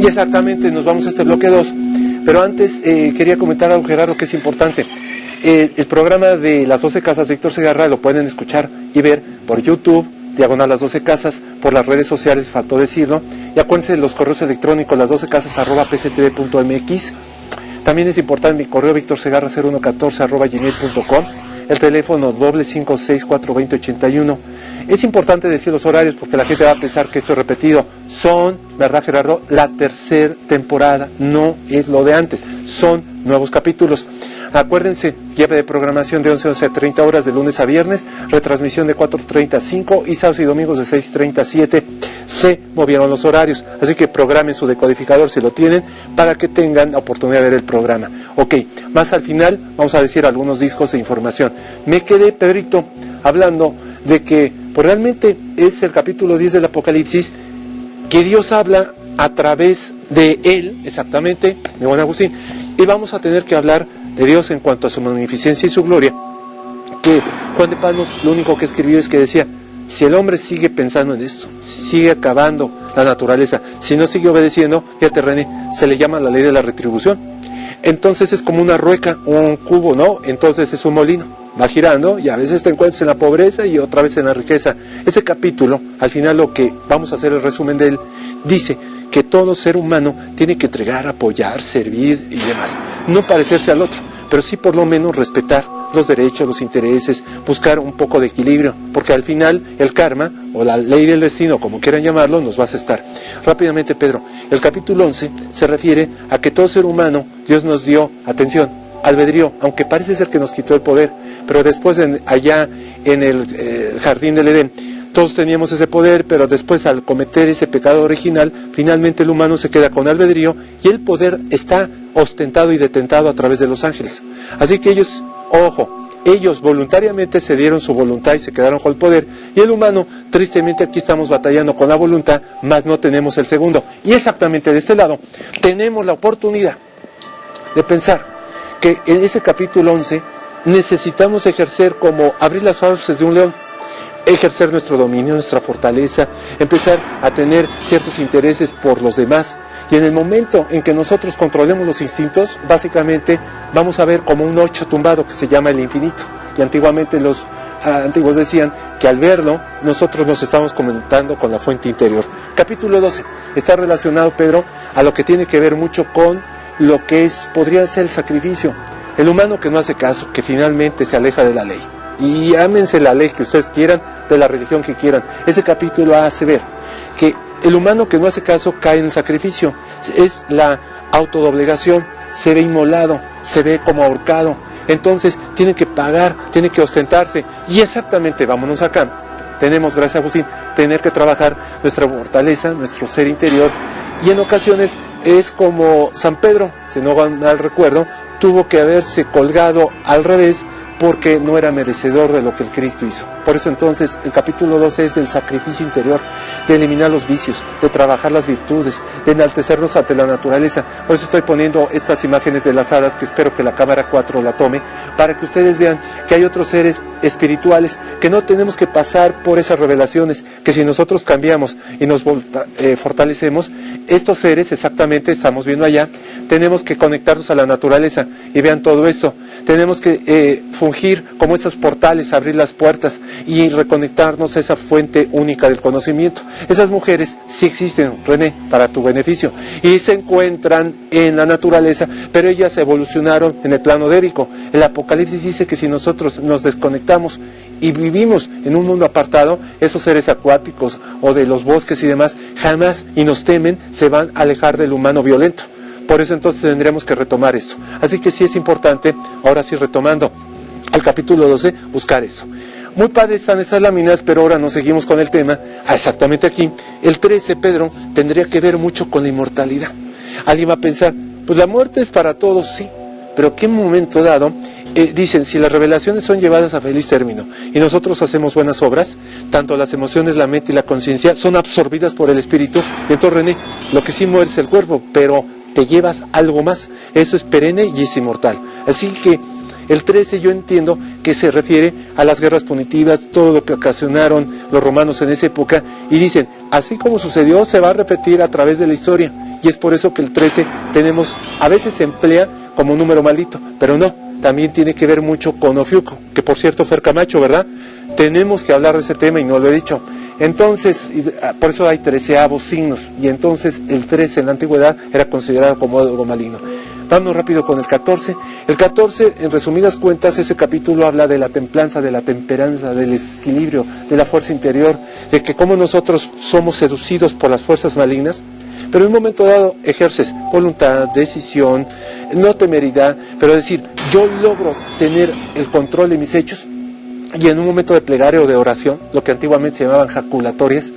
Y exactamente, nos vamos a este bloque 2. Pero antes quería comentar algo, Gerardo, que es importante. El programa de Las 12 Casas Víctor Segarra lo pueden escuchar y ver por YouTube, diagonal Las 12 Casas, por las redes sociales, faltó decirlo. Y acuérdense de los correos electrónicos, las12casas@pctv.mx. También es importante mi correo victorsegarra0114@gmail.com. El teléfono 556-420-81. Es importante decir los horarios porque la gente va a pensar que esto es repetido. Son, ¿verdad, Gerardo? La tercera temporada, no es lo de antes. Son nuevos capítulos. Acuérdense, guía de programación de 11 a 30 horas de lunes a viernes, retransmisión de 4:30 a 5 y sábados y domingos de 6:30 a 7. Se movieron los horarios, así que programen su decodificador si lo tienen para que tengan la oportunidad de ver el programa. Ok, más al final vamos a decir algunos discos de información. Me quedé, Pedrito, hablando de que pues, realmente es el capítulo 10 del Apocalipsis, que Dios habla a través de él, exactamente, de Juan Agustín, y vamos a tener que hablar de Dios en cuanto a su magnificencia y su gloria, que Juan de Palmos lo único que escribió es que decía, si el hombre sigue pensando en esto, si sigue acabando la naturaleza, si no sigue obedeciendo, fíjate René, se le llama la ley de la retribución. Entonces es como una rueca, un cubo, ¿no? Entonces es un molino, va girando y a veces te encuentras en la pobreza y otra vez en la riqueza. Ese capítulo, al final lo que vamos a hacer el resumen de él, dice que todo ser humano tiene que entregar, apoyar, servir y demás. No parecerse al otro, pero sí por lo menos respetar los derechos, los intereses, buscar un poco de equilibrio, porque al final el karma, o la ley del destino, como quieran llamarlo, nos va a asestar. Rápidamente, Pedro, el capítulo 11 se refiere a que todo ser humano, Dios nos dio, atención, albedrío, aunque parece ser que nos quitó el poder, pero después allá en el jardín del Edén, todos teníamos ese poder, pero después al cometer ese pecado original, finalmente el humano se queda con albedrío y el poder está ostentado y detentado a través de los ángeles. Así que ellos, ojo, ellos voluntariamente cedieron su voluntad y se quedaron con el poder, y el humano, tristemente aquí estamos batallando con la voluntad, más no tenemos el segundo. Y exactamente de este lado, tenemos la oportunidad de pensar que en ese capítulo 11 necesitamos ejercer como abrir las fauces de un león, ejercer nuestro dominio, nuestra fortaleza, empezar a tener ciertos intereses por los demás. Y en el momento en que nosotros controlemos los instintos, básicamente vamos a ver como un 8 tumbado que se llama el infinito. Y antiguamente los antiguos decían que al verlo, nosotros nos estamos conectando con la fuente interior. Capítulo 12 está relacionado, Pedro, a lo que tiene que ver mucho con lo que podría ser el sacrificio. El humano que no hace caso, que finalmente se aleja de la ley. Y ámense la ley que ustedes quieran, de la religión que quieran. Ese capítulo hace ver que el humano que no hace caso cae en el sacrificio. Es la autodoblegación, se ve inmolado, se ve como ahorcado. Entonces tiene que pagar, tiene que ostentarse. Y exactamente, vámonos acá. Tenemos, gracias a Agustín, tener que trabajar nuestra fortaleza, nuestro ser interior. Y en ocasiones es como San Pedro, si no van al recuerdo, tuvo que haberse colgado al revés porque no era merecedor de lo que el Cristo hizo. Por eso entonces el capítulo 12 es del sacrificio interior, de eliminar los vicios, de trabajar las virtudes, de enaltecernos ante la naturaleza. Por eso estoy poniendo estas imágenes de las hadas, que espero que la cámara 4 la tome, para que ustedes vean que hay otros seres espirituales, que no tenemos que pasar por esas revelaciones, que si nosotros cambiamos y nos fortalecemos, estos seres, exactamente, estamos viendo allá, tenemos que conectarnos a la naturaleza, y vean todo esto, tenemos que fungir como esos portales, abrir las puertas y reconectarnos a esa fuente única del conocimiento. Esas mujeres sí existen, René, para tu beneficio, y se encuentran en la naturaleza, pero ellas evolucionaron en el plano dérico. El Apocalipsis dice que si nosotros nos desconectamos y vivimos en un mundo apartado, esos seres acuáticos o de los bosques y demás, jamás, y nos temen, se van a alejar del humano violento. Por eso entonces tendremos que retomar esto. Así que sí es importante, ahora sí retomando al capítulo 12, buscar eso. Muy padres están estas láminas, pero ahora nos seguimos con el tema. Exactamente aquí, el 13, Pedro, tendría que ver mucho con la inmortalidad. Alguien va a pensar, pues la muerte es para todos, sí, pero que en un momento dado, dicen, si las revelaciones son llevadas a feliz término y nosotros hacemos buenas obras, tanto las emociones, la mente y la conciencia son absorbidas por el espíritu. Y entonces, René, lo que sí muere es el cuerpo, pero te llevas algo más. Eso es perenne y es inmortal. Así que el 13 yo entiendo que se refiere a las guerras punitivas, todo lo que ocasionaron los romanos en esa época, y dicen, así como sucedió, se va a repetir a través de la historia. y es por eso que el 13 a veces se emplea como un número maldito, pero no, también tiene que ver mucho con Ofiuco, que por cierto, Fer Camacho, ¿verdad? Tenemos que hablar de ese tema y no lo he dicho. Entonces, por eso hay 13avos signos, y entonces el 13 en la antigüedad era considerado como algo maligno. Vamos rápido con el 14. El 14, en resumidas cuentas, ese capítulo habla de la templanza, de la temperanza, del equilibrio, de la fuerza interior, de que como nosotros somos seducidos por las fuerzas malignas, pero en un momento dado ejerces voluntad, decisión, no temeridad, pero decir, yo logro tener el control de mis hechos, y en un momento de plegaria o de oración, lo que antiguamente se llamaban jaculatorias,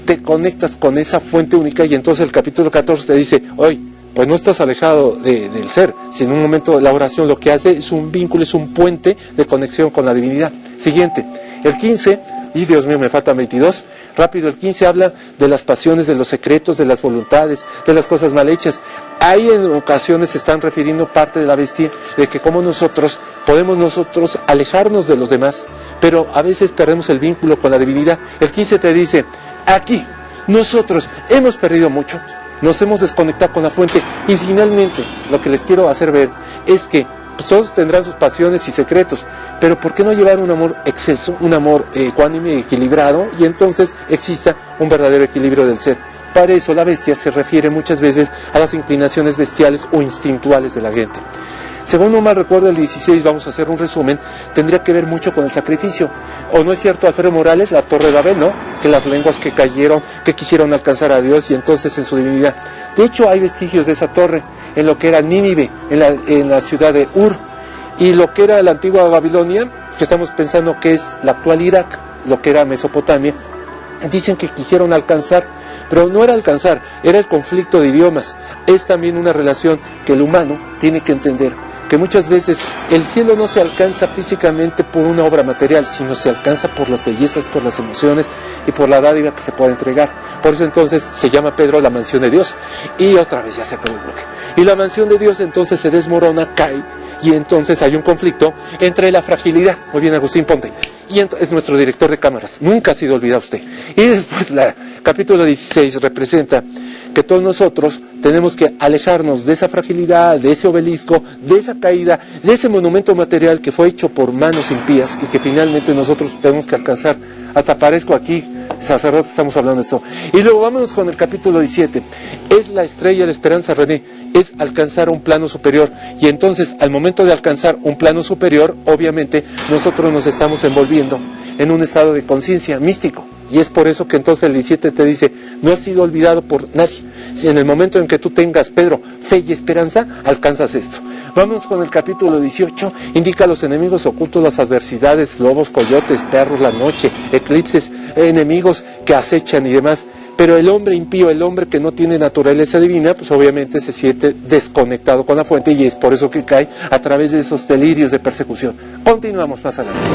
te conectas con esa fuente única, y entonces el capítulo 14 te dice, oye, pues no estás alejado del ser, sino en un momento de la oración lo que hace es un vínculo, es un puente de conexión con la divinidad. Siguiente, el 15, y Dios mío, me faltan 22, rápido, el 15 habla de las pasiones, de los secretos, de las voluntades, de las cosas mal hechas. Ahí en ocasiones se están refiriendo parte de la bestia, de que como nosotros podemos alejarnos de los demás, pero a veces perdemos el vínculo con la divinidad. El 15 te dice, aquí nosotros hemos perdido mucho, nos hemos desconectado con la fuente, y finalmente lo que les quiero hacer ver es que todos tendrán sus pasiones y secretos, pero ¿por qué no llevar un amor excelso, un amor ecuánime y equilibrado, y entonces exista un verdadero equilibrio del ser? Para eso la bestia se refiere muchas veces a las inclinaciones bestiales o instintuales de la gente. Según no mal recuerdo, el 16, vamos a hacer un resumen, tendría que ver mucho con el sacrificio. ¿O no es cierto, Alfredo Morales, la Torre de Babel, no? Que las lenguas que cayeron, que quisieron alcanzar a Dios y entonces en su divinidad. De hecho, hay vestigios de esa torre en lo que era Nínive, en la ciudad de Ur, y lo que era la antigua Babilonia, que estamos pensando que es la actual Irak, lo que era Mesopotamia. Dicen que quisieron alcanzar, pero no era alcanzar, era el conflicto de idiomas. Es también una relación que el humano tiene que entender, que muchas veces el cielo no se alcanza físicamente por una obra material, sino se alcanza por las bellezas, por las emociones y por la dádiva que se puede entregar. Por eso entonces se llama Pedro la mansión de Dios. Y otra vez ya se acabó el bloque. Y la mansión de Dios entonces se desmorona, cae, y entonces hay un conflicto entre la fragilidad. Muy bien, Agustín Ponte. Y es nuestro director de cámaras, nunca ha sido olvidado usted. Y después capítulo 16 representa que todos nosotros tenemos que alejarnos de esa fragilidad, de ese obelisco, de esa caída, de ese monumento material que fue hecho por manos impías y que finalmente nosotros tenemos que alcanzar. Hasta parezco aquí, sacerdote, estamos hablando de esto. Y luego vámonos con el capítulo 17. Es la estrella de esperanza, René, es alcanzar un plano superior. Y entonces, al momento de alcanzar un plano superior, obviamente, nosotros nos estamos envolviendo en un estado de conciencia místico. Y es por eso que entonces el 17 te dice, no has sido olvidado por nadie. Si en el momento en que tú tengas, Pedro, fe y esperanza, alcanzas esto. Vamos con el capítulo 18, indica los enemigos ocultos, las adversidades, lobos, coyotes, perros, la noche, eclipses, enemigos que acechan y demás. Pero el hombre impío, el hombre que no tiene naturaleza divina, pues obviamente se siente desconectado con la fuente, y es por eso que cae a través de esos delirios de persecución. Continuamos más adelante.